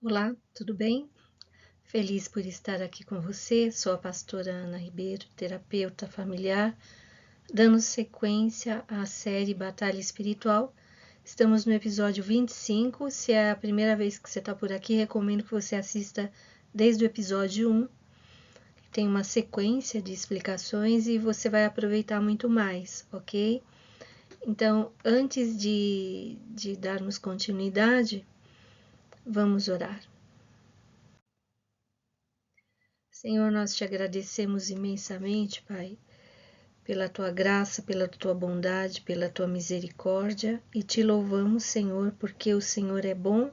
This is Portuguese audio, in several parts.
Olá, tudo bem? Feliz por estar aqui com você. Sou a pastora Ana Ribeiro, terapeuta familiar, dando sequência à série Batalha Espiritual. Estamos no episódio 25. Se é a primeira vez que você está por aqui, recomendo que você assista desde o episódio 1. Tem uma sequência de explicações e você vai aproveitar muito mais, ok? Então, antes de darmos continuidade, vamos orar. Senhor, nós te agradecemos imensamente, Pai, pela tua graça, pela tua bondade, pela tua misericórdia e te louvamos, Senhor, porque o Senhor é bom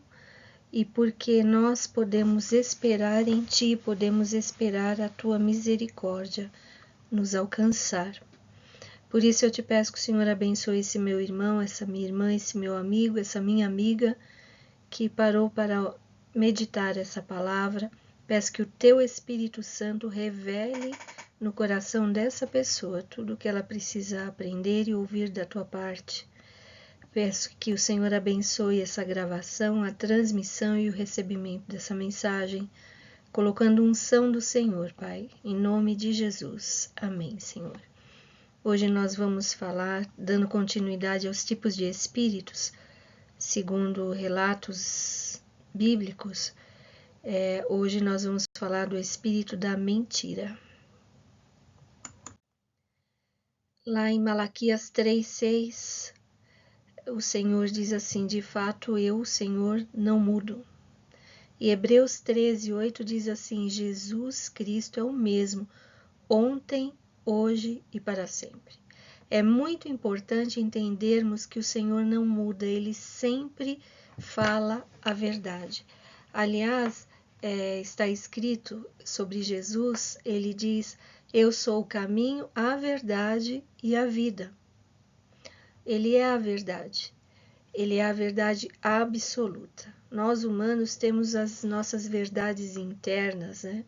e porque nós podemos esperar em ti, podemos esperar a tua misericórdia nos alcançar. Por isso eu te peço que o Senhor abençoe esse meu irmão, essa minha irmã, esse meu amigo, essa minha amiga que parou para meditar essa palavra. Peço que o teu Espírito Santo revele no coração dessa pessoa tudo o que ela precisa aprender e ouvir da tua parte. Peço que o Senhor abençoe essa gravação, a transmissão e o recebimento dessa mensagem, colocando unção do Senhor, Pai, em nome de Jesus. Amém, Senhor. Hoje nós vamos falar, dando continuidade aos tipos de espíritos, segundo relatos bíblicos. Hoje nós vamos falar do espírito da mentira. Lá em Malaquias 3:6, o Senhor diz assim: de fato eu, Senhor, não mudo. E Hebreus 13:8 diz assim: Jesus Cristo é o mesmo, ontem, hoje e para sempre. É muito importante entendermos que o Senhor não muda, Ele sempre fala a verdade. Aliás, está escrito sobre Jesus, ele diz: eu sou o caminho, a verdade e a vida. Ele é a verdade. Ele é a verdade absoluta. Nós humanos temos as nossas verdades internas, né?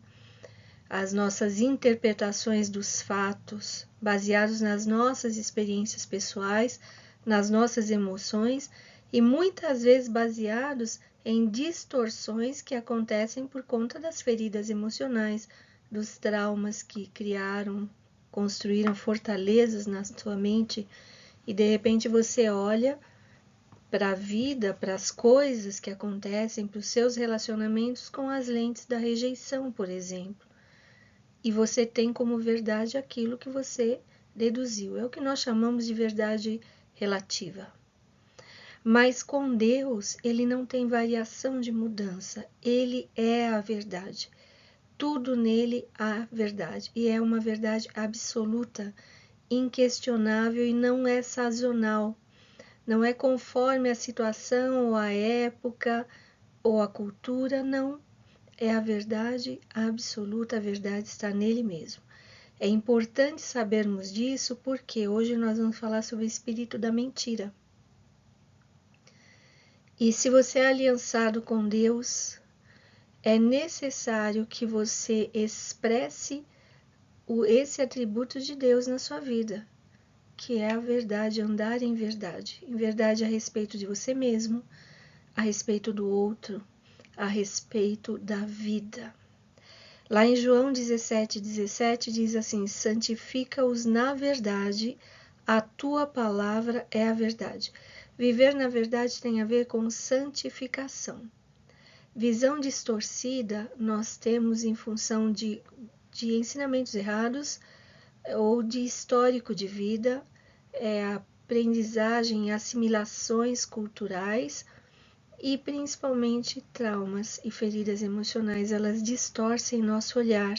As nossas interpretações dos fatos, baseados nas nossas experiências pessoais, nas nossas emoções e muitas vezes baseados em distorções que acontecem por conta das feridas emocionais, dos traumas que criaram, construíram fortalezas na sua mente e de repente você olha para a vida, para as coisas que acontecem, para os seus relacionamentos com as lentes da rejeição, por exemplo. E você tem como verdade aquilo que você deduziu. É o que nós chamamos de verdade relativa. Mas com Deus, ele não tem variação de mudança. Ele é a verdade. Tudo nele há verdade. E é uma verdade absoluta, inquestionável e não é sazonal. Não é conforme a situação ou a época ou a cultura, não. É a verdade absoluta, a verdade está nele mesmo. É importante sabermos disso porque hoje nós vamos falar sobre o espírito da mentira. E se você é aliançado com Deus, é necessário que você expresse esse atributo de Deus na sua vida, que é a verdade, andar em verdade a respeito de você mesmo, a respeito do outro, a respeito da vida. Lá em João 17:17 diz assim: santifica-os na verdade, a tua palavra é a verdade. Viver na verdade tem a ver com santificação. Visão distorcida nós temos em função de ensinamentos errados ou de histórico de vida, aprendizagem e assimilações culturais e principalmente traumas e feridas emocionais. Elas distorcem nosso olhar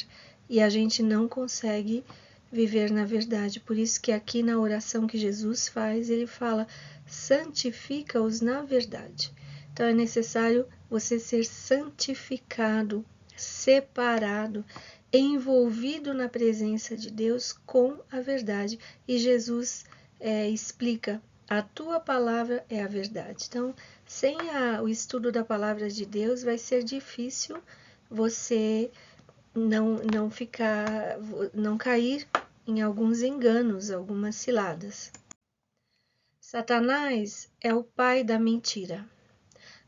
e a gente não consegue viver na verdade. Por isso que aqui na oração que Jesus faz, ele fala: santifica-os na verdade. Então é necessário você ser santificado, separado, envolvido na presença de Deus com a verdade. E Jesus explica: a tua palavra é a verdade. Então, sem o estudo da palavra de Deus, vai ser difícil você não cair em alguns enganos, algumas ciladas. Satanás é o pai da mentira.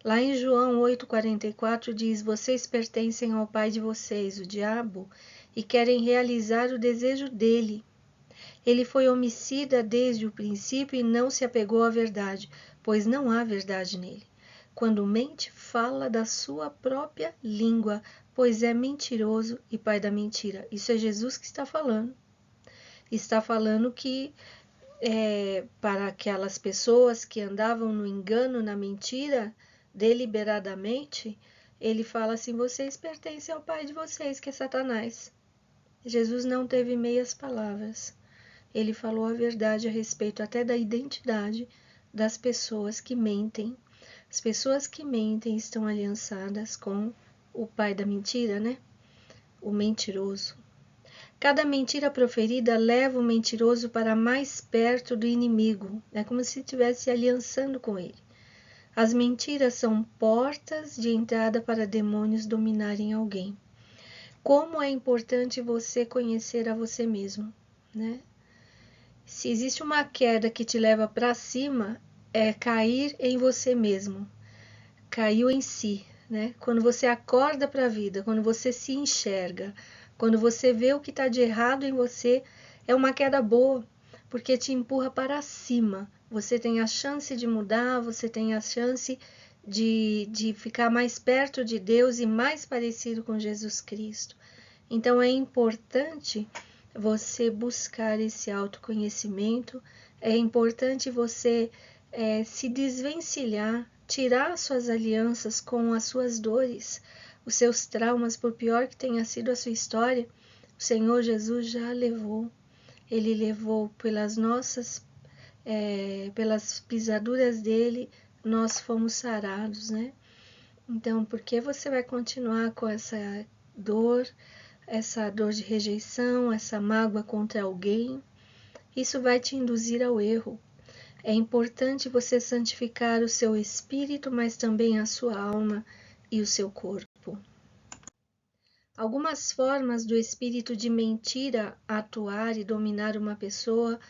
Lá em João 8,44 diz: vocês pertencem ao pai de vocês, o diabo, e querem realizar o desejo dele. Ele foi homicida desde o princípio e não se apegou à verdade, pois não há verdade nele. Quando mente, fala da sua própria língua, pois é mentiroso e pai da mentira. Isso é Jesus que está falando. Está falando que para aquelas pessoas que andavam no engano, na mentira, deliberadamente, ele fala assim: vocês pertencem ao pai de vocês, que é Satanás. Jesus não teve meias palavras. Ele falou a verdade a respeito até da identidade das pessoas que mentem. As pessoas que mentem estão aliançadas com o pai da mentira, né? O mentiroso. Cada mentira proferida leva o mentiroso para mais perto do inimigo. É como se estivesse aliançando com ele. As mentiras são portas de entrada para demônios dominarem alguém. Como é importante você conhecer a você mesmo, né? Se existe uma queda que te leva para cima, é cair em você mesmo. Caiu em si, né? Quando você acorda para a vida, quando você se enxerga, quando você vê o que está de errado em você, é uma queda boa, porque te empurra para cima. Você tem a chance de mudar, você tem a chance de ficar mais perto de Deus e mais parecido com Jesus Cristo. Então é importante você buscar esse autoconhecimento, é importante você se desvencilhar, tirar suas alianças com as suas dores, os seus traumas, por pior que tenha sido a sua história, o Senhor Jesus já levou. Ele levou pelas pelas pisaduras dele, nós fomos sarados, né? Então, por que você vai continuar com essa dor de rejeição, essa mágoa contra alguém? Isso vai te induzir ao erro. É importante você santificar o seu espírito, mas também a sua alma e o seu corpo. Algumas formas do espírito de mentira atuar e dominar uma pessoa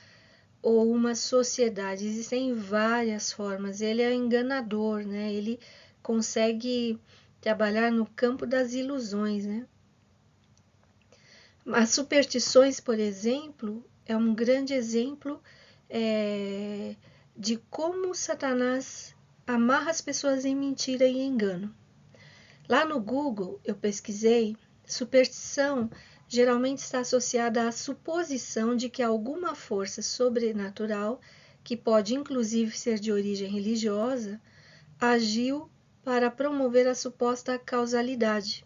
ou uma sociedade. Existem várias formas. Ele é enganador, né? Ele consegue trabalhar no campo das ilusões, né? As superstições, por exemplo, é um grande exemplo de como Satanás amarra as pessoas em mentira e engano. Lá no Google, eu pesquisei, superstição geralmente está associada à suposição de que alguma força sobrenatural, que pode inclusive ser de origem religiosa, agiu para promover a suposta causalidade.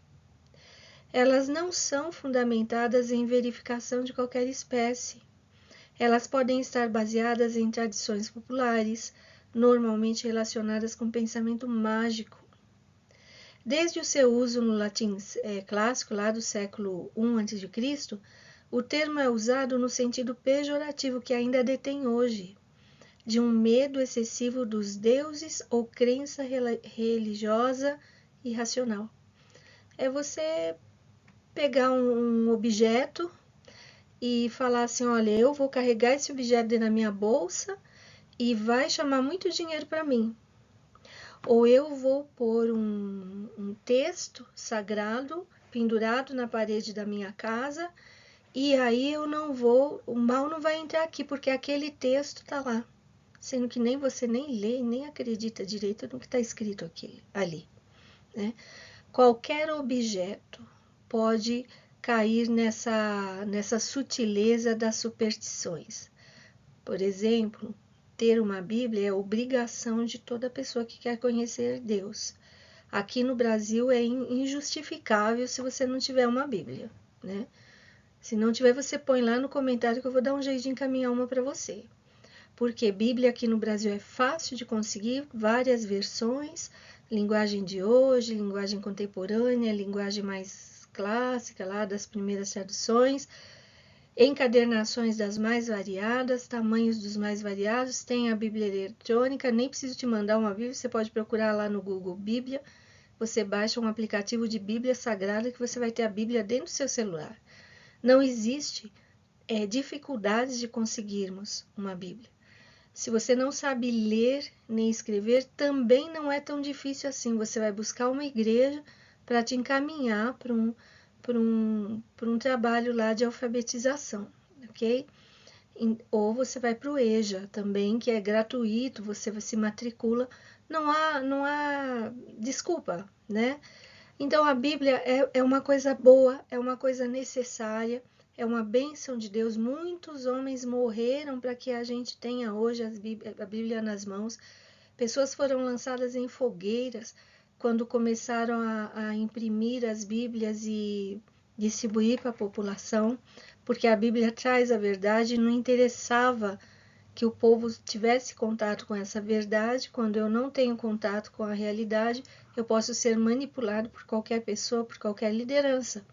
Elas não são fundamentadas em verificação de qualquer espécie. Elas podem estar baseadas em tradições populares, normalmente relacionadas com pensamento mágico. Desde o seu uso no latim clássico, lá do século I a.C., o termo é usado no sentido pejorativo que ainda detém hoje, de um medo excessivo dos deuses ou crença religiosa irracional. É você pegar um objeto e falar assim: olha, eu vou carregar esse objeto dentro da minha bolsa e vai chamar muito dinheiro para mim. Ou eu vou pôr um texto sagrado pendurado na parede da minha casa e aí eu não vou, o mal não vai entrar aqui porque aquele texto está lá, sendo que nem você nem lê, nem acredita direito no que está escrito ali, né? Qualquer objeto pode cair nessa sutileza das superstições. Por exemplo, ter uma Bíblia é obrigação de toda pessoa que quer conhecer Deus. Aqui no Brasil é injustificável se você não tiver uma Bíblia, né? Se não tiver, você põe lá no comentário que eu vou dar um jeito de encaminhar uma para você. Porque Bíblia aqui no Brasil é fácil de conseguir, várias versões, linguagem de hoje, linguagem contemporânea, linguagem mais clássica lá das primeiras traduções, encadernações das mais variadas, tamanhos dos mais variados, tem a Bíblia eletrônica, nem preciso te mandar uma Bíblia, você pode procurar lá no Google Bíblia, você baixa um aplicativo de Bíblia Sagrada que você vai ter a Bíblia dentro do seu celular. Não existe dificuldades de conseguirmos uma Bíblia. Se você não sabe ler nem escrever, também não é tão difícil assim. Você vai buscar uma igreja para te encaminhar para um trabalho lá de alfabetização, ok? Ou você vai para o EJA também, que é gratuito, você se matricula, não há desculpa, né? Então a Bíblia é uma coisa boa, é uma coisa necessária, é uma bênção de Deus. Muitos homens morreram para que a gente tenha hoje a Bíblia nas mãos. Pessoas foram lançadas em fogueiras quando começaram a imprimir as Bíblias e distribuir para a população, porque a Bíblia traz a verdade e não interessava que o povo tivesse contato com essa verdade. Quando eu não tenho contato com a realidade, eu posso ser manipulado por qualquer pessoa, por qualquer liderança.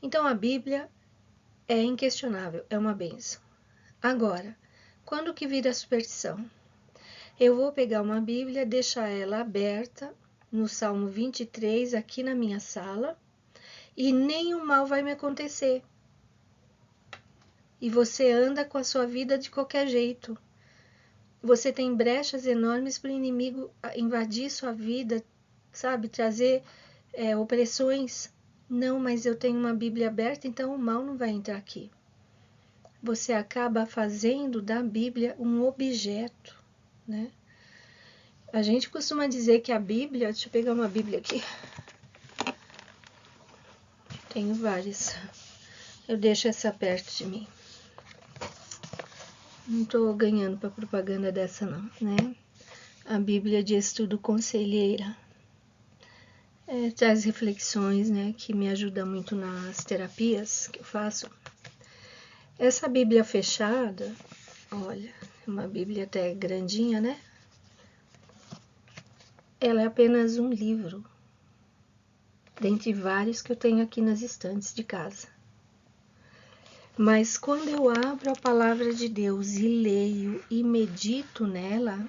Então a Bíblia é inquestionável, é uma bênção. Agora, quando que vira superstição? Eu vou pegar uma Bíblia, deixar ela aberta no Salmo 23 aqui na minha sala e nenhum mal vai me acontecer. E você anda com a sua vida de qualquer jeito. Você tem brechas enormes para o inimigo invadir sua vida, sabe? Trazer opressões. Não, mas eu tenho uma Bíblia aberta, então o mal não vai entrar aqui. Você acaba fazendo da Bíblia um objeto, né? A gente costuma dizer que a Bíblia... Deixa eu pegar uma Bíblia aqui. Tenho várias. Eu deixo essa perto de mim. Não estou ganhando para propaganda dessa não, né? A Bíblia de Estudo Conselheira. Traz reflexões, né, que me ajudam muito nas terapias que eu faço. Essa Bíblia fechada, olha, uma Bíblia até grandinha, né? Ela é apenas um livro, dentre vários que eu tenho aqui nas estantes de casa. Mas quando eu abro a palavra de Deus e leio e medito nela,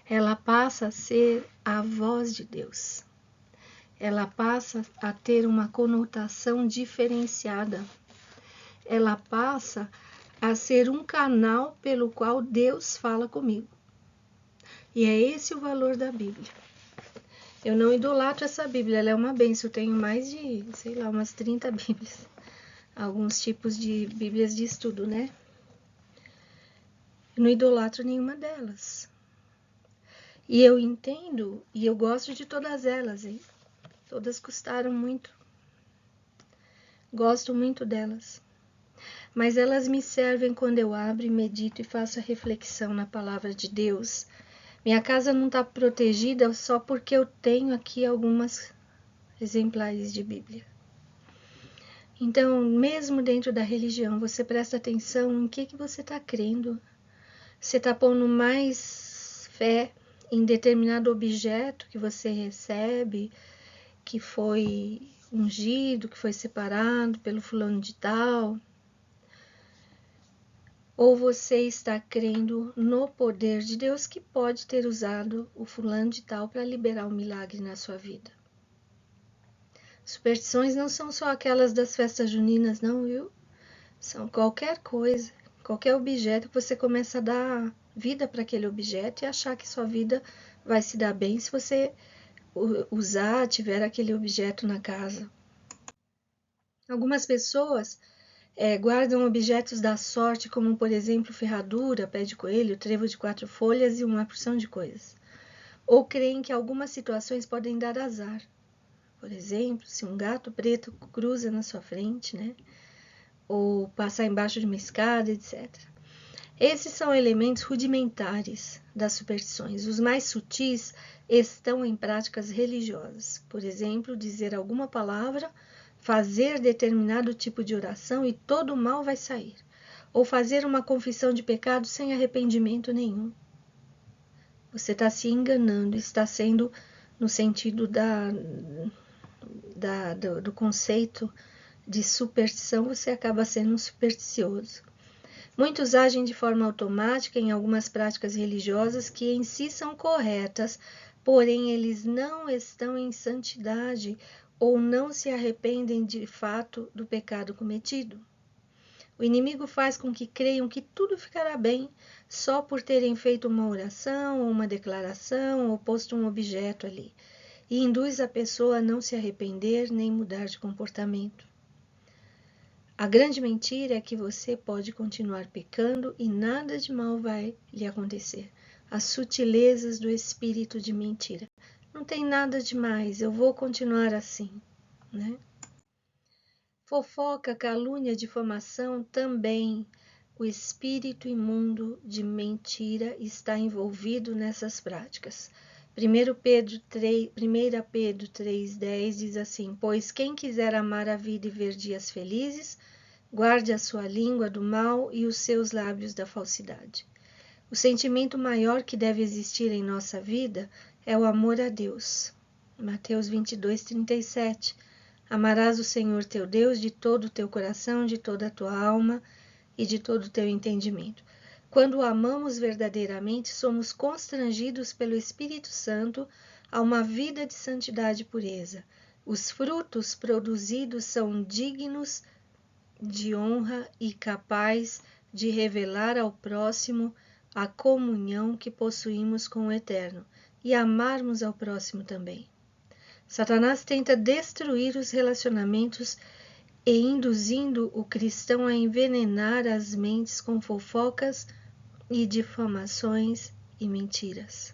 ela passa a ser a voz de Deus. Ela passa a ter uma conotação diferenciada. Ela passa a ser um canal pelo qual Deus fala comigo. E é esse o valor da Bíblia. Eu não idolatro essa Bíblia, ela é uma bênção. Eu tenho mais de, sei lá, umas 30 Bíblias. Alguns tipos de Bíblias de estudo, né? Eu não idolatro nenhuma delas. E eu entendo, e eu gosto de todas elas, hein? Todas custaram muito. Gosto muito delas. Mas elas me servem quando eu abro e medito e faço a reflexão na palavra de Deus. Minha casa não está protegida só porque eu tenho aqui algumas exemplares de Bíblia. Então, mesmo dentro da religião, você presta atenção em que você está crendo. Você está pondo mais fé em determinado objeto que você recebe, que foi ungido, que foi separado pelo fulano de tal? Ou você está crendo no poder de Deus que pode ter usado o fulano de tal para liberar um milagre na sua vida? Superstições não são só aquelas das festas juninas, não, viu? São qualquer coisa, qualquer objeto que você começa a dar vida para aquele objeto e achar que sua vida vai se dar bem se você usar, tiver aquele objeto na casa. Algumas pessoas guardam objetos da sorte, como por exemplo ferradura, pé de coelho, trevo de 4 folhas e uma porção de coisas. Ou creem que algumas situações podem dar azar. Por exemplo, se um gato preto cruza na sua frente, né? Ou passar embaixo de uma escada, etc. Esses são elementos rudimentares das superstições. Os mais sutis estão em práticas religiosas. Por exemplo, dizer alguma palavra, fazer determinado tipo de oração e todo o mal vai sair. Ou fazer uma confissão de pecado sem arrependimento nenhum. Você está se enganando, está sendo no sentido do conceito de superstição, você acaba sendo um supersticioso. Muitos agem de forma automática em algumas práticas religiosas que em si são corretas, porém eles não estão em santidade ou não se arrependem de fato do pecado cometido. O inimigo faz com que creiam que tudo ficará bem só por terem feito uma oração ou uma declaração ou posto um objeto ali, e induz a pessoa a não se arrepender nem mudar de comportamento. A grande mentira é que você pode continuar pecando e nada de mal vai lhe acontecer. As sutilezas do espírito de mentira. Não tem nada demais, eu vou continuar assim, né? Fofoca, calúnia, difamação também. O espírito imundo de mentira está envolvido nessas práticas. 1 Pedro 3,10 diz assim: pois quem quiser amar a vida e ver dias felizes, guarde a sua língua do mal e os seus lábios da falsidade. O sentimento maior que deve existir em nossa vida é o amor a Deus. Mateus 22:37. Amarás o Senhor teu Deus de todo o teu coração, de toda a tua alma e de todo o teu entendimento. Quando o amamos verdadeiramente, somos constrangidos pelo Espírito Santo a uma vida de santidade e pureza. Os frutos produzidos são dignos de honra e capaz de revelar ao próximo a comunhão que possuímos com o Eterno e amarmos ao próximo também. Satanás tenta destruir os relacionamentos e induzindo o cristão a envenenar as mentes com fofocas e difamações e mentiras.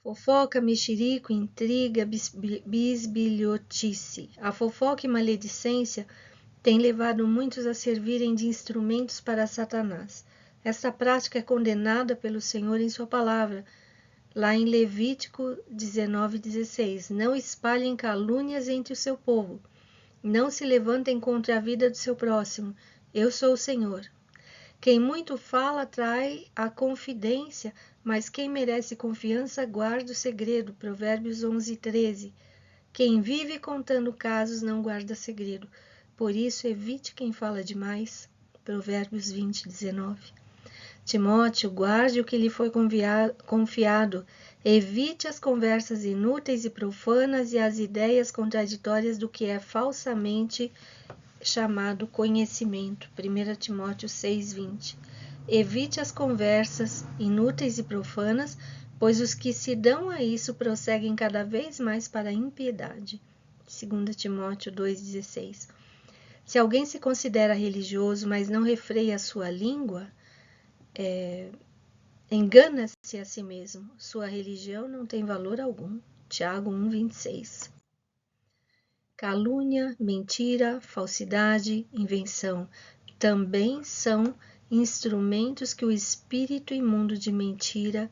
Fofoca, mexerico, intriga, bisbilhotice. A fofoca e maledicência têm levado muitos a servirem de instrumentos para Satanás. Esta prática é condenada pelo Senhor em sua palavra, lá em Levítico 19:16. Não espalhem calúnias entre o seu povo. Não se levantem contra a vida do seu próximo. Eu sou o Senhor. Quem muito fala trai a confidência, mas quem merece confiança guarda o segredo. Provérbios 11:13. Quem vive contando casos não guarda segredo. Por isso, evite quem fala demais. Provérbios 20:19. Timóteo, guarde o que lhe foi confiado. Evite as conversas inúteis e profanas e as ideias contraditórias do que é falsamente chamado conhecimento. 1 Timóteo 6:20. Evite as conversas inúteis e profanas, pois os que se dão a isso prosseguem cada vez mais para a impiedade. 2 Timóteo 2:16. Se alguém se considera religioso, mas não refreia a sua língua, engana-se a si mesmo. Sua religião não tem valor algum. Tiago 1:26. Calúnia, mentira, falsidade, invenção também são instrumentos que o espírito imundo de mentira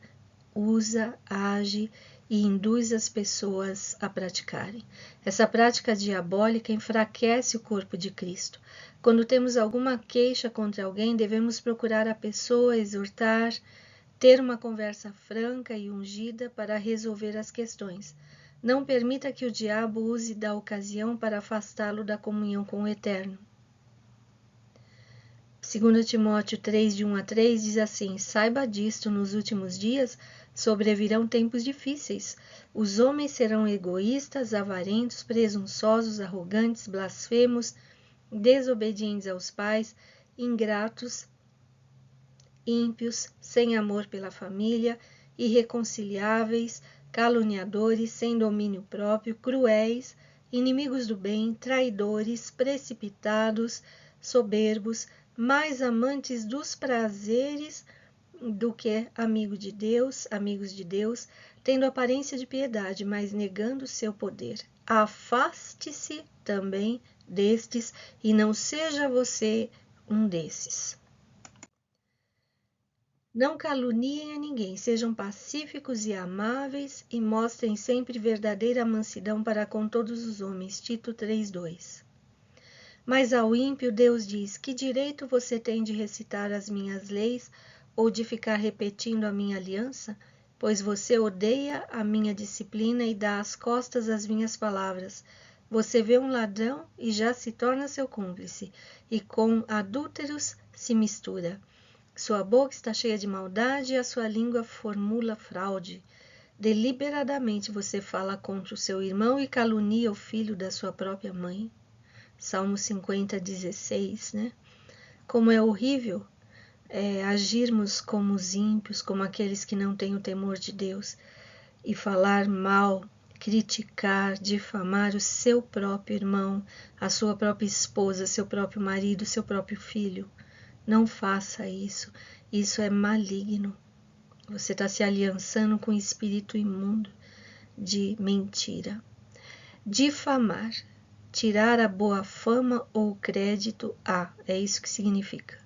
usa, age e induz as pessoas a praticarem. Essa prática diabólica enfraquece o corpo de Cristo. Quando temos alguma queixa contra alguém, devemos procurar a pessoa, exortar, ter uma conversa franca e ungida para resolver as questões. Não permita que o diabo use da ocasião para afastá-lo da comunhão com o Eterno. 2 Timóteo 3:1-3 diz assim: saiba disto, nos últimos dias sobrevirão tempos difíceis. Os homens serão egoístas, avarentos, presunçosos, arrogantes, blasfemos, desobedientes aos pais, ingratos, ímpios, sem amor pela família, irreconciliáveis, caluniadores, sem domínio próprio, cruéis, inimigos do bem, traidores, precipitados, soberbos, mais amantes dos prazeres do que amigos de Deus, tendo aparência de piedade, mas negando seu poder. Afaste-se também destes e não seja você um desses. Não caluniem a ninguém, sejam pacíficos e amáveis e mostrem sempre verdadeira mansidão para com todos os homens. Tito 3:2. Mas ao ímpio Deus diz: que direito você tem de recitar as minhas leis ou de ficar repetindo a minha aliança? Pois você odeia a minha disciplina e dá as costas às minhas palavras. Você vê um ladrão e já se torna seu cúmplice, e com adúlteros se mistura. Sua boca está cheia de maldade e a sua língua formula fraude. Deliberadamente você fala contra o seu irmão e calunia o filho da sua própria mãe. Salmo 50, 16, né? Como é horrível agirmos como os ímpios, como aqueles que não têm o temor de Deus, e falar mal, criticar, difamar o seu próprio irmão, a sua própria esposa, seu próprio marido, seu próprio filho. Não faça isso. Isso é maligno. Você está se aliançando com o espírito imundo de mentira. Difamar, tirar a boa fama ou crédito a, é isso que significa.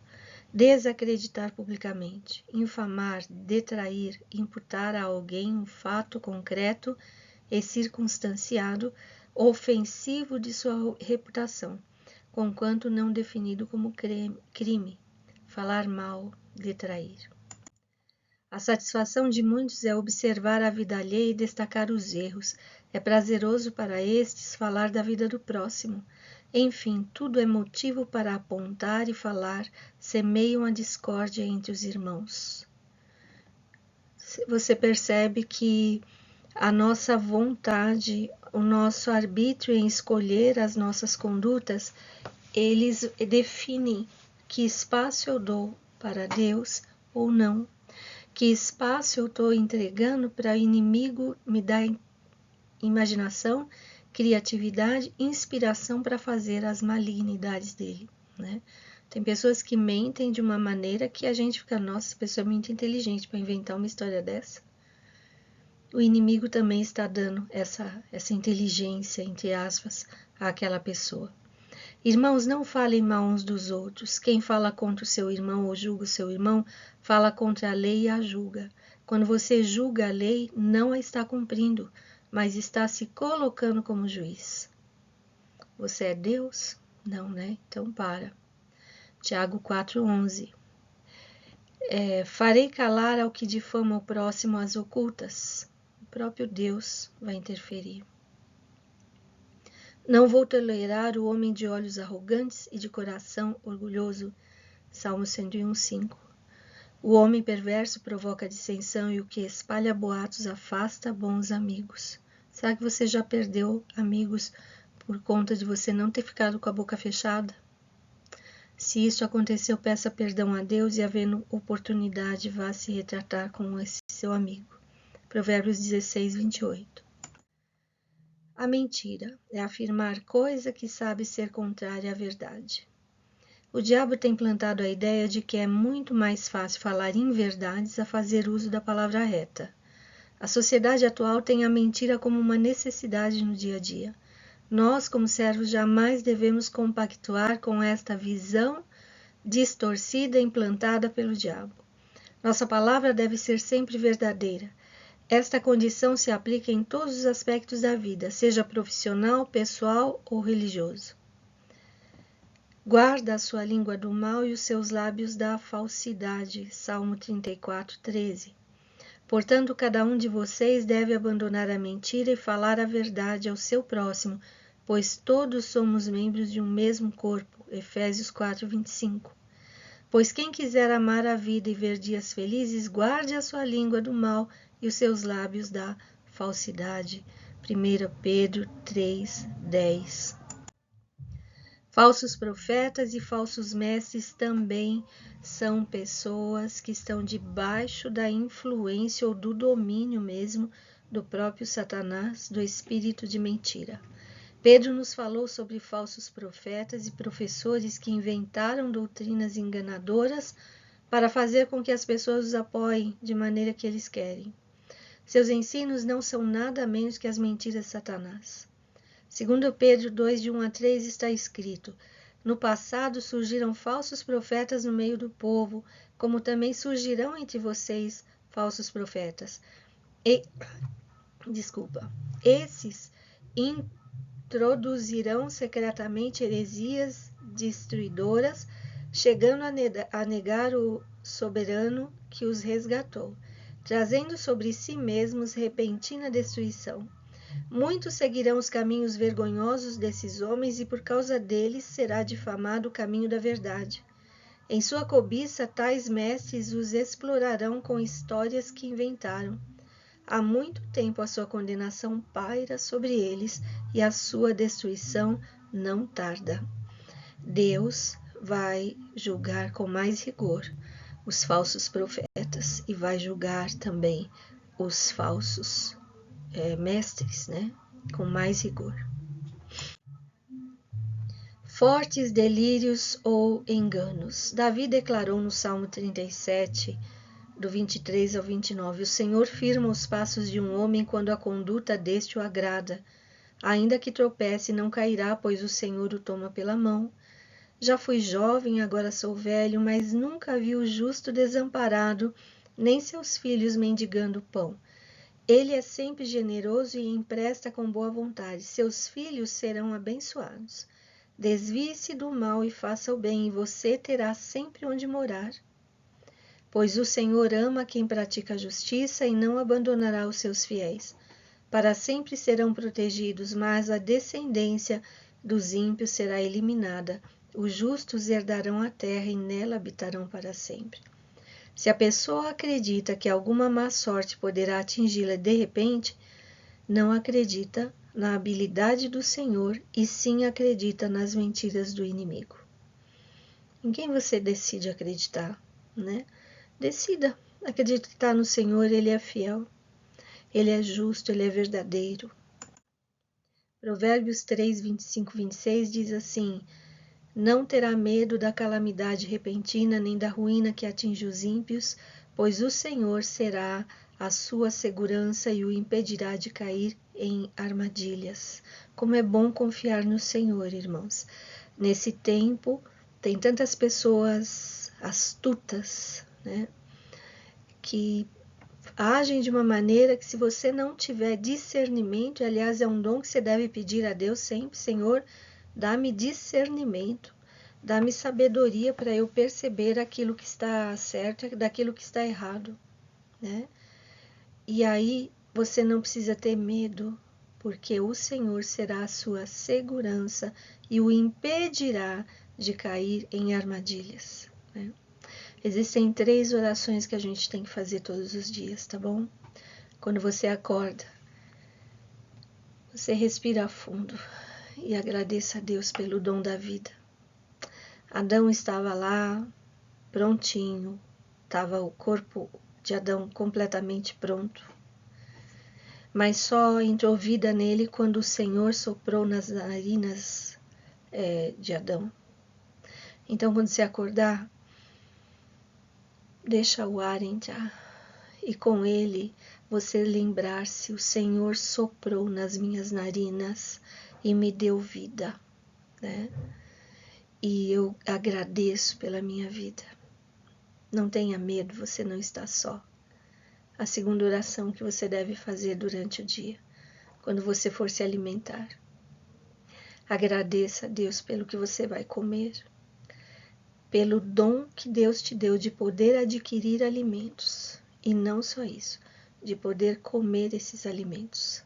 Desacreditar publicamente, infamar, detrair, imputar a alguém um fato concreto e circunstanciado, ofensivo de sua reputação, conquanto não definido como crime, falar mal, detrair. A satisfação de muitos é observar a vida alheia e destacar os erros. É prazeroso para estes falar da vida do próximo. Enfim, tudo é motivo para apontar e falar, semeiam a discórdia entre os irmãos. Você percebe que a nossa vontade, o nosso arbítrio em escolher as nossas condutas, eles definem que espaço eu dou para Deus ou não. Que espaço eu estou entregando para o inimigo me dar imaginação, criatividade, inspiração para fazer as malignidades dele, né? Tem pessoas que mentem de uma maneira que a gente fica, nossa, essa pessoa é muito inteligente para inventar uma história dessa. O inimigo também está dando essa inteligência, entre aspas, àquela pessoa. Irmãos, não falem mal uns dos outros. Quem fala contra o seu irmão ou julga o seu irmão, fala contra a lei e a julga. Quando você julga a lei, não a está cumprindo, mas está se colocando como juiz. Você é Deus? Não, né? Então para. Tiago 4,11. Farei calar ao que difama o próximo às ocultas. O próprio Deus vai interferir. Não vou tolerar o homem de olhos arrogantes e de coração orgulhoso. Salmo 101:5. O homem perverso provoca dissensão e o que espalha boatos afasta bons amigos. Será que você já perdeu amigos por conta de você não ter ficado com a boca fechada? Se isso aconteceu, peça perdão a Deus e, havendo oportunidade, vá se retratar com esse seu amigo. Provérbios 16:28. A mentira é afirmar coisa que sabe ser contrária à verdade. O diabo tem plantado a ideia de que é muito mais fácil falar inverdades a fazer uso da palavra reta. A sociedade atual tem a mentira como uma necessidade no dia a dia. Nós, como servos, jamais devemos compactuar com esta visão distorcida implantada pelo diabo. Nossa palavra deve ser sempre verdadeira. Esta condição se aplica em todos os aspectos da vida, seja profissional, pessoal ou religioso. Guarda a sua língua do mal e os seus lábios da falsidade. Salmo 34:13. Portanto, cada um de vocês deve abandonar a mentira e falar a verdade ao seu próximo, pois todos somos membros de um mesmo corpo. Efésios 4:25. Pois quem quiser amar a vida e ver dias felizes, guarde a sua língua do mal e os seus lábios da falsidade. 1 Pedro 3:10. Falsos profetas e falsos mestres também são pessoas que estão debaixo da influência ou do domínio mesmo do próprio Satanás, do espírito de mentira. Pedro nos falou sobre falsos profetas e professores que inventaram doutrinas enganadoras para fazer com que as pessoas os apoiem de maneira que eles querem. Seus ensinos não são nada menos que as mentiras de Satanás. Segundo Pedro 2:1-3 está escrito: no passado surgiram falsos profetas no meio do povo, como também surgirão entre vocês falsos profetas. Esses introduzirão secretamente heresias destruidoras, chegando a negar o soberano que os resgatou, trazendo sobre si mesmos repentina destruição. Muitos seguirão os caminhos vergonhosos desses homens e por causa deles será difamado o caminho da verdade. Em sua cobiça, tais mestres os explorarão com histórias que inventaram. Há muito tempo a sua condenação paira sobre eles e a sua destruição não tarda. Deus vai julgar com mais rigor os falsos profetas e vai julgar também os falsos mestres, né? Com mais rigor. Fortes delírios ou enganos. Davi declarou no Salmo 37, do 23 ao 29, o Senhor firma os passos de um homem quando a conduta deste o agrada. Ainda que tropece, não cairá, pois o Senhor o toma pela mão. Já fui jovem, agora sou velho, mas nunca vi o justo desamparado, nem seus filhos mendigando pão. Ele é sempre generoso e empresta com boa vontade. Seus filhos serão abençoados. Desvie-se do mal e faça o bem, e você terá sempre onde morar. Pois o Senhor ama quem pratica a justiça e não abandonará os seus fiéis. Para sempre serão protegidos, mas a descendência dos ímpios será eliminada. Os justos herdarão a terra e nela habitarão para sempre. Se a pessoa acredita que alguma má sorte poderá atingi-la de repente, não acredita na habilidade do Senhor e sim acredita nas mentiras do inimigo. Em quem você decide acreditar, né? Decida acreditar no Senhor, Ele é fiel, Ele é justo, Ele é verdadeiro. Provérbios 3, 25, 26 diz assim: não terá medo da calamidade repentina, nem da ruína que atinge os ímpios, pois o Senhor será a sua segurança e o impedirá de cair em armadilhas. Como é bom confiar no Senhor, irmãos. Nesse tempo, tem tantas pessoas astutas, né, que agem de uma maneira que, se você não tiver discernimento, aliás, é um dom que você deve pedir a Deus sempre: Senhor, dá-me discernimento, dá-me sabedoria para eu perceber aquilo que está certo daquilo que está errado, né? E aí você não precisa ter medo, porque o Senhor será a sua segurança e o impedirá de cair em armadilhas, né? Existem 3 orações que a gente tem que fazer todos os dias, tá bom? Quando você acorda, você respira fundo e agradeça a Deus pelo dom da vida. Adão estava lá, prontinho, estava o corpo de Adão completamente pronto, mas só entrou vida nele quando o Senhor soprou nas narinas de Adão. Então, quando você acordar, deixa o ar entrar e com ele você lembrar-se: o Senhor soprou nas minhas narinas e me deu vida, né? E eu agradeço pela minha vida. Não tenha medo, você não está só. A segunda oração que você deve fazer durante o dia, quando você for se alimentar: agradeça a Deus pelo que você vai comer, pelo dom que Deus te deu de poder adquirir alimentos, e não só isso, de poder comer esses alimentos.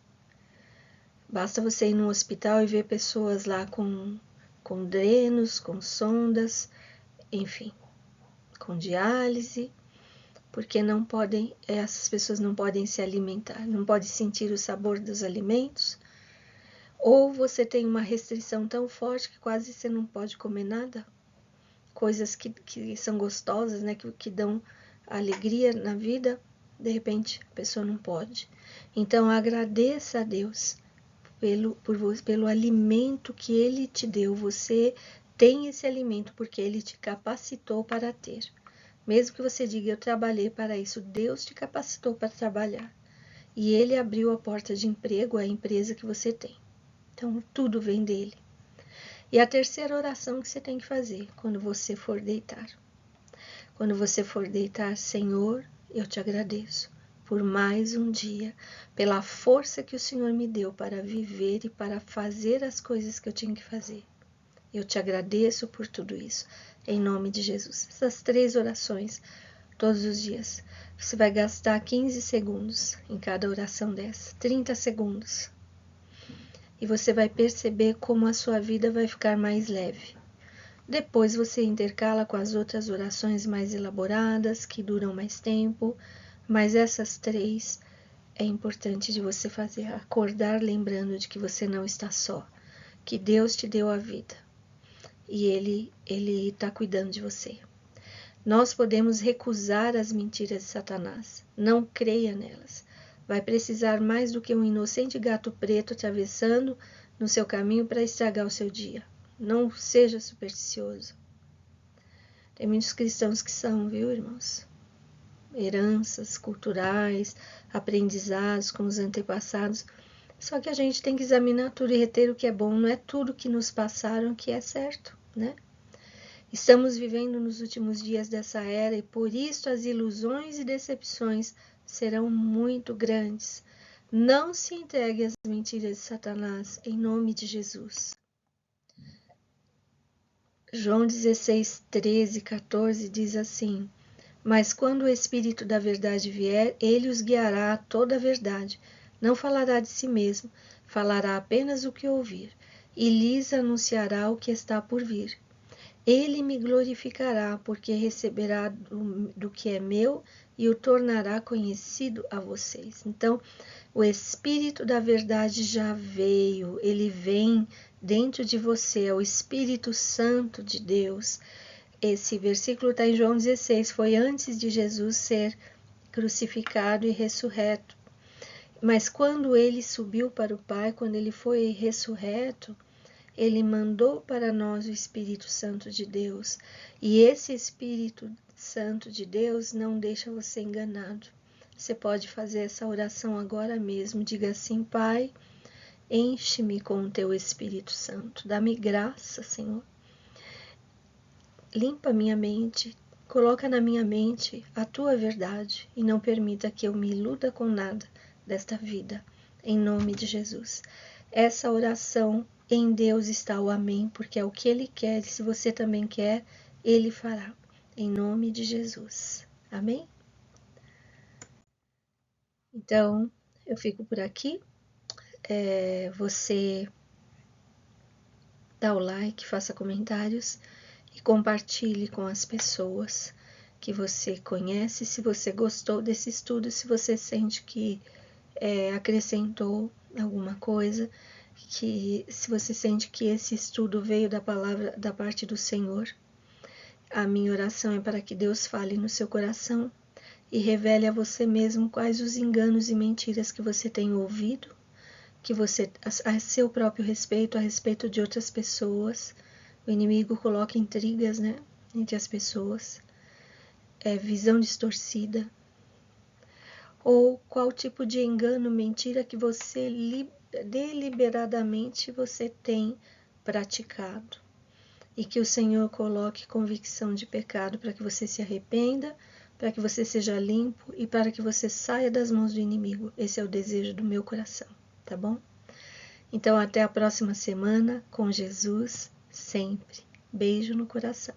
Basta você ir no hospital e ver pessoas lá com drenos, com sondas, enfim, com diálise, porque não podem, essas pessoas não podem se alimentar, não podem sentir o sabor dos alimentos, ou você tem uma restrição tão forte que quase você não pode comer nada, coisas que são gostosas, né, que dão alegria na vida, de repente a pessoa não pode. Então agradeça a Deus pelo alimento que Ele te deu. Você tem esse alimento porque Ele te capacitou para ter. Mesmo que você diga: eu trabalhei para isso, Deus te capacitou para trabalhar. E Ele abriu a porta de emprego à empresa que você tem. Então, tudo vem dele. E a terceira oração que você tem que fazer quando você for deitar. Quando você for deitar: Senhor, eu te agradeço por mais um dia, pela força que o Senhor me deu para viver e para fazer as coisas que eu tinha que fazer. Eu te agradeço por tudo isso, em nome de Jesus. Essas 3 orações, todos os dias. Você vai gastar 15 segundos em cada oração dessa, 30 segundos. E você vai perceber como a sua vida vai ficar mais leve. Depois você intercala com as outras orações mais elaboradas, que duram mais tempo, mas essas 3 é importante de você fazer: acordar lembrando de que você não está só, que Deus te deu a vida e Ele está cuidando de você. Nós podemos recusar as mentiras de Satanás. Não creia nelas. Vai precisar mais do que um inocente gato preto atravessando no seu caminho para estragar o seu dia. Não seja supersticioso. Tem muitos cristãos que são, viu, irmãos? Heranças culturais, aprendizados com os antepassados. Só que a gente tem que examinar tudo e reter o que é bom. Não é tudo que nos passaram que é certo, né? Estamos vivendo nos últimos dias dessa era e por isso as ilusões e decepções serão muito grandes. Não se entregue às mentiras de Satanás, em nome de Jesus. João 16, 13, 14 diz assim: Mas quando o Espírito da verdade vier, ele os guiará a toda a verdade. Não falará de si mesmo, falará apenas o que ouvir, e lhes anunciará o que está por vir. Ele me glorificará, porque receberá do que é meu e o tornará conhecido a vocês. Então, o Espírito da verdade já veio, ele vem dentro de você, é o Espírito Santo de Deus. Esse versículo está em João 16, foi antes de Jesus ser crucificado e ressurreto. Mas quando ele subiu para o Pai, quando ele foi ressurreto, ele mandou para nós o Espírito Santo de Deus. E esse Espírito Santo de Deus não deixa você enganado. Você pode fazer essa oração agora mesmo. Diga assim: Pai, enche-me com o teu Espírito Santo. Dá-me graça, Senhor. Limpa minha mente. Coloca na minha mente a tua verdade e não permita que eu me iluda com nada desta vida. Em nome de Jesus. Essa oração, em Deus está o amém, porque é o que Ele quer, e se você também quer, Ele fará. Em nome de Jesus. Amém? Então, eu fico por aqui. Você dá o like, faça comentários e compartilhe com as pessoas que você conhece. Se você gostou desse estudo, se você sente que acrescentou alguma coisa, que se você sente que esse estudo veio da palavra da parte do Senhor, a minha oração é para que Deus fale no seu coração e revele a você mesmo quais os enganos e mentiras que você tem ouvido, que você, a seu próprio respeito, a respeito de outras pessoas. O inimigo coloca intrigas, né, entre as pessoas, visão distorcida, ou qual tipo de engano, mentira que você deliberadamente você tem praticado. E que o Senhor coloque convicção de pecado para que você se arrependa, para que você seja limpo e para que você saia das mãos do inimigo. Esse é o desejo do meu coração, tá bom? Então até a próxima semana com Jesus sempre. Beijo no coração.